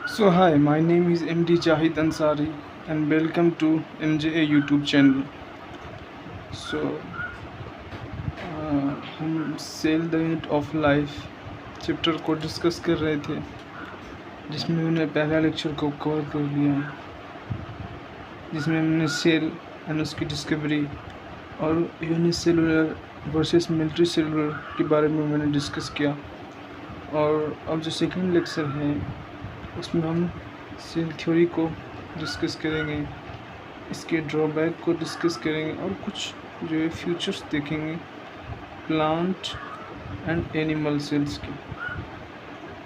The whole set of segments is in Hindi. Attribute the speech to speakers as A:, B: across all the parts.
A: So hi, my name is MD Jahid Ansari and welcome to MJA YouTube channel. So हम cell the unit of life chapter को डिस्कस कर रहे थे, जिसमें हमने पहला लेक्चर को कवर कर लिया, जिसमें हमने सेल एंड उसकी डिस्कवरी और यूनिसेलुलर वर्सेस मिलिट्री सेलुलर के बारे में मैंने डिस्कस किया। और अब जो सेकंड लेक्चर है उसमें हम सेल थ्योरी को डिस्कस करेंगे, इसके ड्रॉबैक को डिस्कस करेंगे और कुछ जो है फ्यूचर्स देखेंगे प्लांट एंड एनिमल सेल्स की।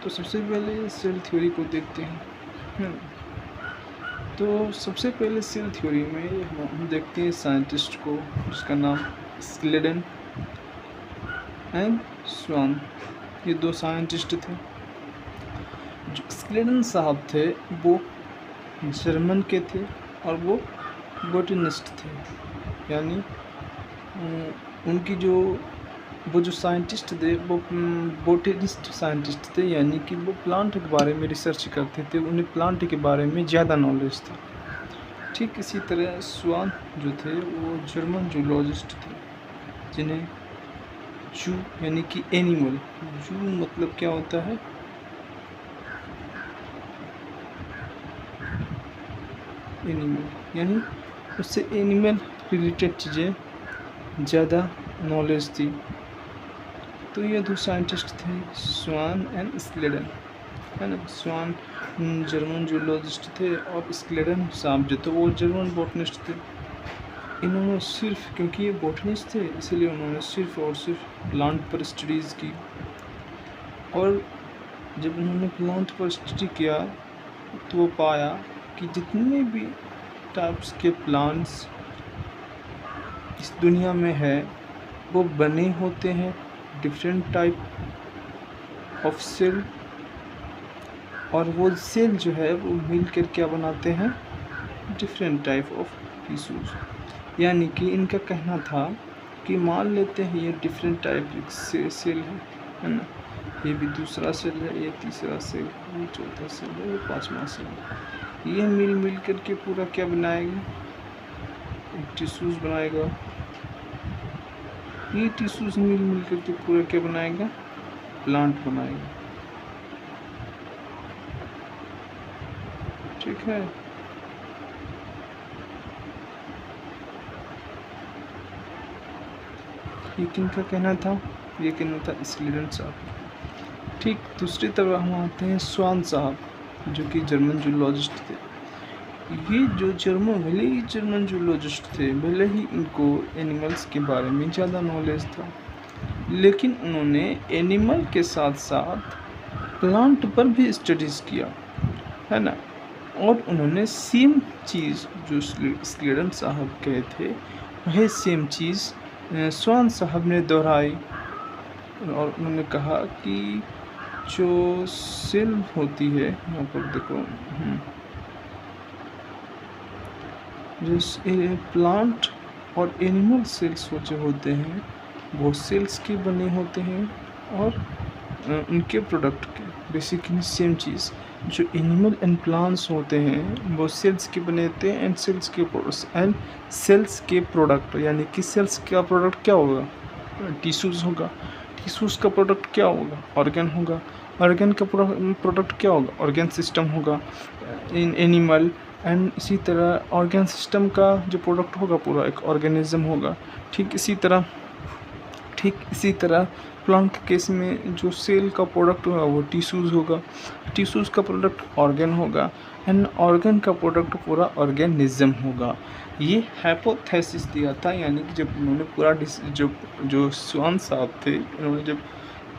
A: तो सबसे पहले सेल थ्योरी को देखते हैं। तो सबसे पहले सेल थ्योरी में हम देखते हैं साइंटिस्ट को, जिसका नाम स्लेडन एंड स्वान, ये दो साइंटिस्ट थे। जो स्लेडन साहब थे वो जर्मन के थे और वो बोटनिस्ट थे, यानी उनकी वो जो साइंटिस्ट थे वो बोटनिस्ट साइंटिस्ट थे, यानी कि वो प्लांट के बारे में रिसर्च करते थे, उन्हें प्लांट के बारे में ज़्यादा नॉलेज था। ठीक इसी तरह स्वान जो थे वो जर्मन जूलॉजिस्ट थे, जिन्हें जू यानी कि एनिमल, जू मतलब क्या होता है, एनिमल, यानी उससे एनिमल रिलेटेड चीज़ें ज़्यादा नॉलेज थी। तो ये दो साइंटिस्ट थे, स्वान एंड स्लेडन, है ना। स्वान जर्मन जूलॉजिस्ट थे और स्लेडन साहब जो थे वो जर्मन बोटनिस्ट थे। इन्होंने सिर्फ, क्योंकि ये बोटनिस्ट थे इसलिए उन्होंने सिर्फ और सिर्फ प्लांट पर स्टडीज़ की, और जब उन्होंने प्लांट पर स्टडी किया तो वो पाया कि जितने भी टाइप्स के प्लांट्स इस दुनिया में है वो बने होते हैं डिफरेंट टाइप ऑफ सेल, और वो सेल जो है वो मिलकर क्या बनाते हैं, डिफरेंट टाइप ऑफ टिश्यूज। यानी कि इनका कहना था कि मान लेते हैं ये डिफरेंट टाइप से सेल है ना, ये भी दूसरा सेल है, ये तीसरा सेल है, ये चौथा सेल है, ये पांचवा सेल है। ये मिल करके पूरा क्या बनाएगा, एक टिश्यूज बनाएगा। ये टिश्यूज मिल करके पूरा क्या बनाएगा, प्लांट बनाएगा। ठीक है। ये किनका कहना था, ये कहना था स्लेडन साहब। ठीक दूसरी तरफ हम आते हैं स्वान साहब, जो कि जर्मन जूलॉजिस्ट थे। ये जो भले ही जर्मन जूलॉजिस्ट थे, भले ही इनको एनिमल्स के बारे में ज़्यादा नॉलेज था, लेकिन उन्होंने एनिमल के साथ साथ प्लांट पर भी स्टडीज़ किया, है ना। और उन्होंने सेम चीज़ जो स्लेडन साहब कहे थे वही सेम चीज़ स्वान साहब ने दोहराई, और उन्होंने कहा कि जो सेल होती है, यहाँ पर देखो, जो प्लांट और एनिमल सेल्स जो होते हैं वो सेल्स के बने होते हैं और उनके प्रोडक्ट के, बेसिकली सेम चीज़। जो एनिमल एंड प्लांट्स होते हैं वो सेल्स के बने होते हैं एंड सेल्स के प्रोडक्ट, यानी कि सेल्स का प्रोडक्ट क्या होगा, टिश्यूज़ होगा। टिश्यूज़ का प्रोडक्ट क्या होगा, ऑर्गन होगा। ऑर्गन का प्रोडक्ट क्या होगा, ऑर्गन सिस्टम होगा इन एनिमल। एंड इसी तरह ऑर्गन सिस्टम का जो प्रोडक्ट होगा पूरा एक ऑर्गेनिज्म होगा। ठीक इसी तरह प्लांट के केस में जो सेल का प्रोडक्ट होगा वो टिश्यूज़ होगा, टिश्यूज़ का प्रोडक्ट ऑर्गन होगा, एंड ऑर्गन का प्रोडक्ट पूरा ऑर्गेनिज्म होगा। ये हाइपोथेसिस दिया था, यानी कि जब उन्होंने पूरा जो स्वान साहब थे, उन्होंने जब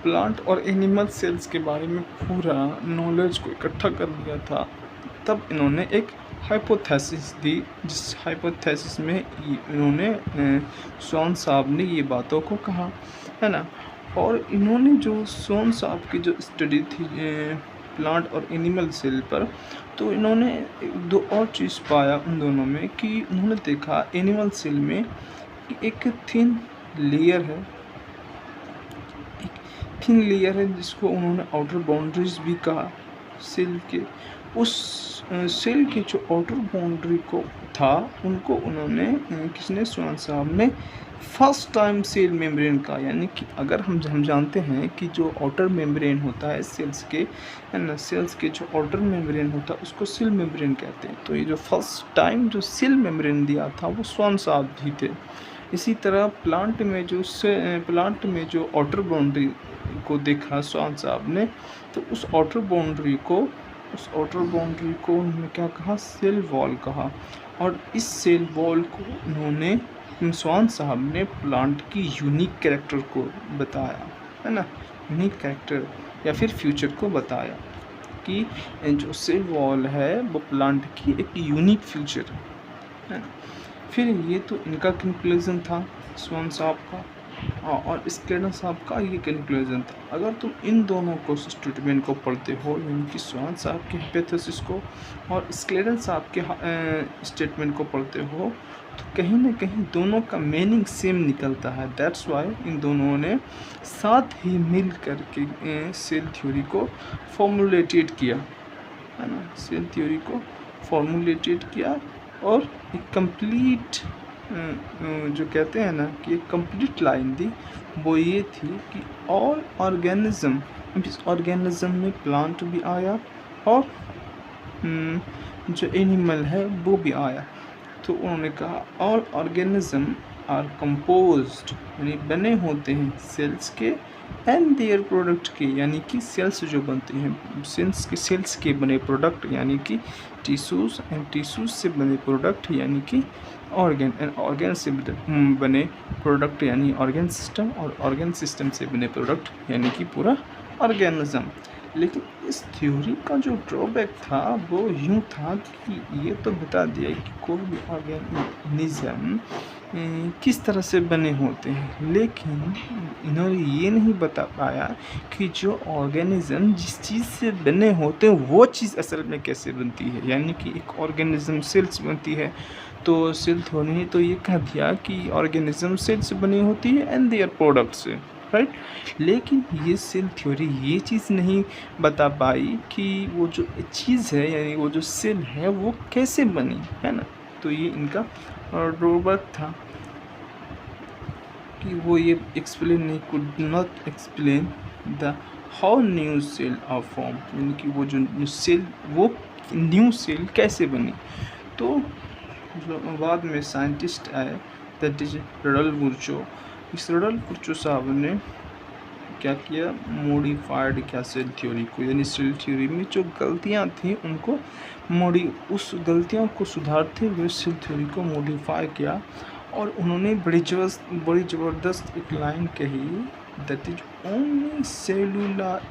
A: प्लांट और एनिमल सेल्स के बारे में पूरा नॉलेज को इकट्ठा कर लिया था, तब इन्होंने एक हाइपोथेसिस दी, जिस हाइपोथेसिस में इन्होंने स्वान साहब ने ये बातों को कहा, है ना। और इन्होंने जो स्वान साहब की जो स्टडी थी प्लांट और एनिमल सेल पर, तो इन्होंने दो और चीज़ पाया उन दोनों में, कि उन्होंने देखा एनिमल सेल में एक थिन लेयर है, जिसको उन्होंने आउटर बाउंड्रीज भी कहा, सेल के उस सेल के जो आउटर बाउंड्री को था उनको उन्होंने किसने स्वान साहब ने फर्स्ट टाइम सेल मेम्ब्रेन का, यानी कि अगर हम जानते हैं कि जो आउटर मेम्ब्रेन होता है सेल्स के, है ना, सेल्स के जो आउटर मेम्ब्रेन होता है उसको सेल मेम्ब्रेन कहते हैं। तो ये जो फर्स्ट टाइम जो सेल मेम्ब्रेन दिया था वो स्वान साहब ही थे। इसी तरह प्लांट में जो आउटर बाउंड्री को देखा स्वान साहब ने, तो उस आउटर बाउंड्री को उन्होंने क्या कहा, सेल वॉल कहा। और इस सेल वॉल को उन्होंने स्वान साहब ने प्लांट की यूनिक कैरेक्टर को बताया, है ना, यूनिक कैरेक्टर या फिर फ्यूचर को बताया कि जो सेल वॉल है वो प्लांट की एक यूनिक फ्यूचर है। फिर ये तो इनका कंक्लूजन था स्वान साहब का, और स्क्लेटन साहब का ये कंक्लूजन था। अगर तुम इन दोनों को स्टेटमेंट को पढ़ते हो, यानी कि स्वान साहब के हाइपोथेसिस को और स्क्लेटन साहब के स्टेटमेंट को पढ़ते हो, तो कहीं ना कहीं दोनों का मीनिंग सेम निकलता है। दैट्स वाई इन दोनों ने साथ ही मिल करके सेल थ्योरी को फॉर्मुलेटेड किया, है ना, सेल थ्योरी को फॉर्मुलेटेड किया और एक कंप्लीट जो कहते हैं ना कि एक कंप्लीट लाइन दी, वो ये थी कि ऑल ऑर्गेनिज्म, इस ऑर्गेनिज्म में प्लांट भी आया और जो एनिमल है वो भी आया। तो उन्होंने कहा ऑल ऑर्गेनिज्म आर कंपोज्ड, यानी बने होते हैं सेल्स के एंड देयर प्रोडक्ट के, यानी कि सेल्स जो बनते हैं सेल्स के बने प्रोडक्ट, यानी कि टिश्यूज़ एंड टिश्यूज़ से बने प्रोडक्ट, यानी कि ऑर्गन एंड ऑर्गन से बने प्रोडक्ट, यानी ऑर्गन सिस्टम, और ऑर्गन सिस्टम से बने प्रोडक्ट, यानी कि पूरा ऑर्गेनिज्म। लेकिन इस थ्योरी का जो ड्रॉबैक था वो यूँ था कि ये तो बता दिया कि कोई भी ऑर्गेनिज्म किस तरह से बने होते हैं, लेकिन इन्होंने ये नहीं बता पाया कि जो ऑर्गेनिज्म जिस चीज़ से बने होते हैं वो चीज़ असल में कैसे बनती है। यानी कि एक ऑर्गेनिज्म सेल्स बनती है, तो सेल थ्योरी ने तो ये कह दिया कि ऑर्गेनिज्म सेल से बनी होती है एंड देयर प्रोडक्ट से, राइट। लेकिन ये सेल थ्योरी ये चीज़ नहीं बता पाई कि वो जो चीज़ है, यानी वो जो सेल है वो कैसे बनी, है ना। तो ये इनका ड्रॉबैक था कि वो ये एक्सप्लेन नहीं, could not explain the how new cell are form, यानी कि वो जो सेल वो न्यू सेल कैसे बनी। तो जो बाद में साइंटिस्ट आए, दैट इज रडल्फ, इस रडल्फ साहब ने क्या किया, मॉडिफाइड किया सेल थ्योरी को, यानी सेल थ्योरी में जो गलतियां थी उनको उस गलतियों को सुधारते हुए सेल थ्योरी को मॉडिफाई किया। और उन्होंने बड़ी ज़बरदस्त एक लाइन कही, that is only cellular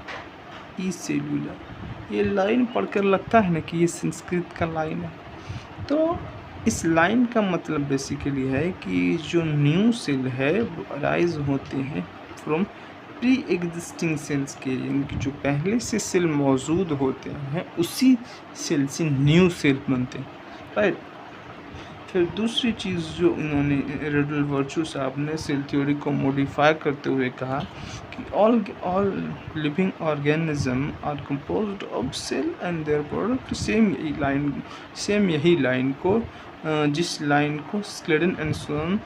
A: E cellular. ये लाइन पढ़कर लगता है ना कि ये संस्कृत का लाइन है। तो इस लाइन का मतलब बेसिकली है कि जो न्यू सेल है वो अराइज होते हैं फ्रॉम प्री एग्जिस्टिंग सेल्स के, यानी कि जो पहले से सेल मौजूद होते हैं उसी सेल से न्यू सेल बनते हैं, राइट। फिर दूसरी चीज़ जो इन्होंने रडल्फ साहब ने सेल थ्योरी को मॉडिफाई करते हुए कहा कि all living organism are composed of cell and their product. Same यही लाइन को जिस लाइन को स्क्लेटन एंड स्वान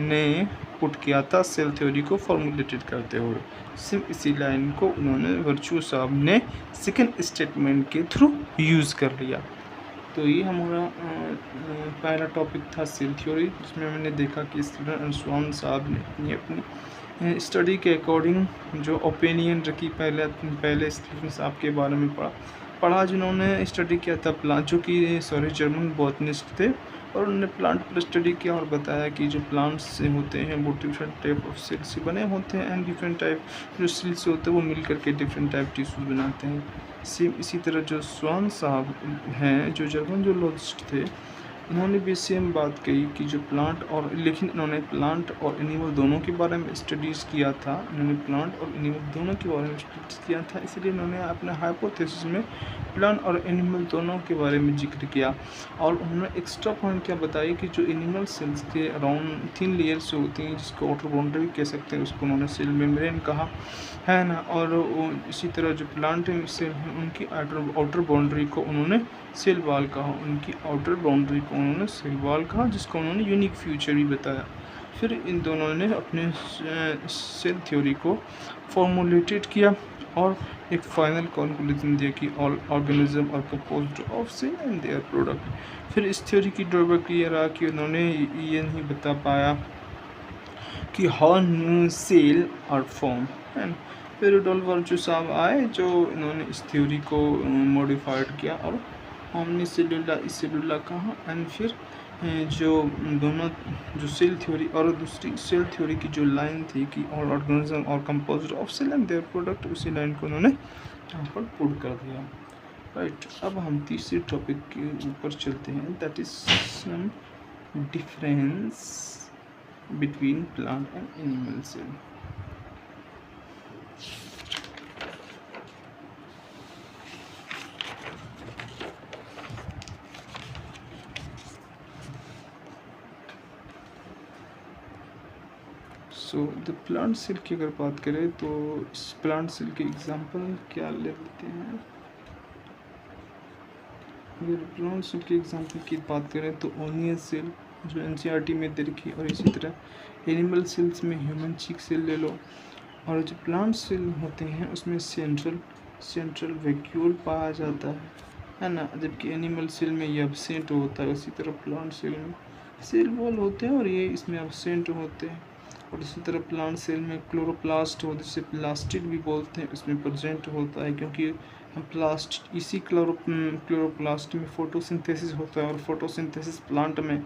A: ने पुट किया था सेल थ्योरी को फॉर्मुलेटेड करते हुए, सिर्फ इसी लाइन को उन्होंने वर्चू साहब ने सेकंड स्टेटमेंट के थ्रू यूज़ कर लिया। तो ये हमारा पहला टॉपिक था सेल थ्योरी, जिसमें मैंने देखा कि स्क्लेटन एंड स्वान साहब ने अपनी स्टडी के अकॉर्डिंग जो ओपिनियन रखी, पहले स्क्लेटन साहब के बारे में पढ़ा जिन्होंने स्टडी किया था प्लांट, जो कि जर्मन बॉटनिस्ट थे, और उन्होंने प्लांट पर स्टडी किया और बताया कि जो प्लांट्स से होते हैं वो डिफरेंट टाइप ऑफ सेल्स से बने होते हैं, एंड डिफरेंट टाइप जो सेल्स होते हैं वो मिल करके डिफरेंट टाइप टिश्यूज बनाते हैं। सेम इसी तरह जो स्वान साहब हैं, जो जर्मन जोलॉजिस्ट थे, इन्होंने भी सेम बात कही कि जो प्लांट और, लेकिन इन्होंने प्लांट और एनिमल दोनों के बारे में स्टडीज़ किया था। इन्होंने प्लांट और एनिमल दोनों के बारे में स्टडीज़ किया था, इसलिए इन्होंने अपने हाइपोथेसिस में प्लांट और एनिमल दोनों के बारे में जिक्र किया। और उन्होंने एक्स्ट्रा पॉइंट क्या बताया कि जो एनिमल सेल्स के अराउंड 3 लेयर्स होती हैं, जिसको आउटर बाउंड्री कह सकते हैं, उसको उन्होंने सेल मेम्ब्रेन कहा है ना। और इसी तरह जो प्लांट सेल हैं उनकी आउटर बाउंड्री को उन्होंने सेल वॉल कहा, उनकी आउटर बाउंड्री को उन्होंने सेल वॉल कहा, जिसको उन्होंने यूनिक फ्यूचर भी बताया। फिर इन दोनों ने अपने सेल थ्योरी को फॉर्मुलेटेड किया और एक फाइनल कंक्लूजन दिया कि all organism are composed of cell and their product. फिर इस थ्योरी की ड्रॉबैक ये रहा कि उन्होंने ये नहीं बता पाया कि how new cell are form है। फिर रुडोल्फ वर्चू साहब आए, जो इन्होंने इस थ्योरी को मॉडिफाइड किया और ओमनी सेलुला कहा। एंड फिर जो दोनों, जो सेल थ्योरी और दूसरी सेल थ्योरी की जो लाइन थी कि ऑल ऑर्गेनिज्म और composed of cell and their product, उसी लाइन को उन्होंने यहाँ पर पुट कर दिया। राइट, अब हम तीसरे टॉपिक के ऊपर चलते हैं, that is some difference between plant and animal cell. So the plant cell की अगर बात करें तो इस प्लांट सेल के एग्जांपल क्या ले लेते हैं। अगर प्लांट सेल के एग्जांपल की बात करें तो ओनियन सेल, जो एनसीईआरटी में दे रखी, और इसी तरह एनिमल सेल्स में ह्यूमन चीक सेल ले लो। और जो प्लांट सेल होते हैं उसमें सेंट्रल वैक्यूल पाया जाता है ना, जबकि एनिमल सेल में ये एब्सेंट होता है। उसी तरह प्लांट सेल में सेल वॉल होते हैं और ये इसमें एब्सेंट होते हैं। और इसी तरह प्लांट सेल में क्लोरोप्लास्ट होते हैं, जिसे प्लास्टिड भी बोलते हैं, उसमें प्रेजेंट होता है, क्योंकि प्लास्ट इसी क्लोरोप्लास्ट में फोटोसिंथेसिस होता है। और फोटोसिंथेसिस प्लांट में,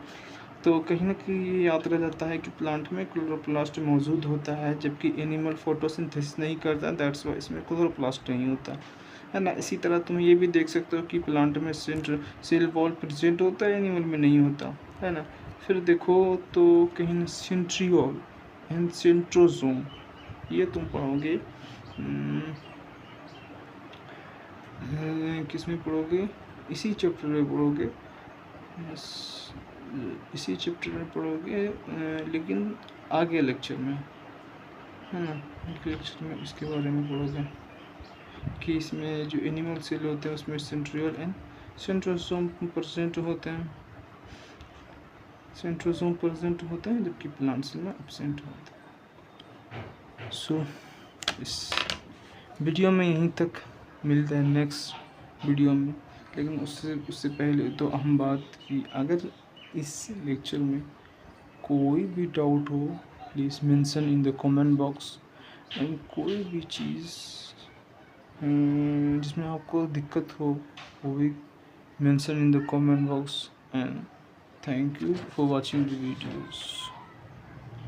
A: तो कहीं ना कहीं ये याद रह जाता है कि प्लांट में क्लोरोप्लास्ट मौजूद होता है, जबकि एनिमल फोटोसिंथेसिस नहीं करता, दैट्स वाई इसमें क्लोरोप्लास्ट नहीं होता है ना। इसी तरह तुम ये भी देख सकते हो कि प्लांट में सेल वॉल प्रेजेंट होता है, एनिमल में नहीं होता है ना। फिर देखो तो कहीं सेंट्रियोल एंड सेंट्रोजोम, ये तुम पढ़ोगे किस में पढ़ोगे, इसी चैप्टर में पढ़ोगे, इसी चैप्टर में पढ़ोगे, लेकिन आगे लेक्चर में है ना, आगे लेक्चर में इसके बारे में पढ़ोगे कि इसमें जो एनिमल सेल होते हैं उसमें सेंट्रियोल एंड सेंट्रोसोम प्रेजेंट होते हैं, सेंट्रोसोम प्रेजेंट होते हैं, जबकि प्लांट सेल में एब्सेंट होते हैं। सो इस वीडियो में यहीं तक, मिलते हैं नेक्स्ट वीडियो में। लेकिन उससे पहले तो अहम बात कि अगर इस लेक्चर में कोई भी डाउट हो, please mention in the comment box. And कोई भी चीज़ जिसमें आपको दिक्कत हो, वो भी mention in the comment box. And thank you for watching the videos.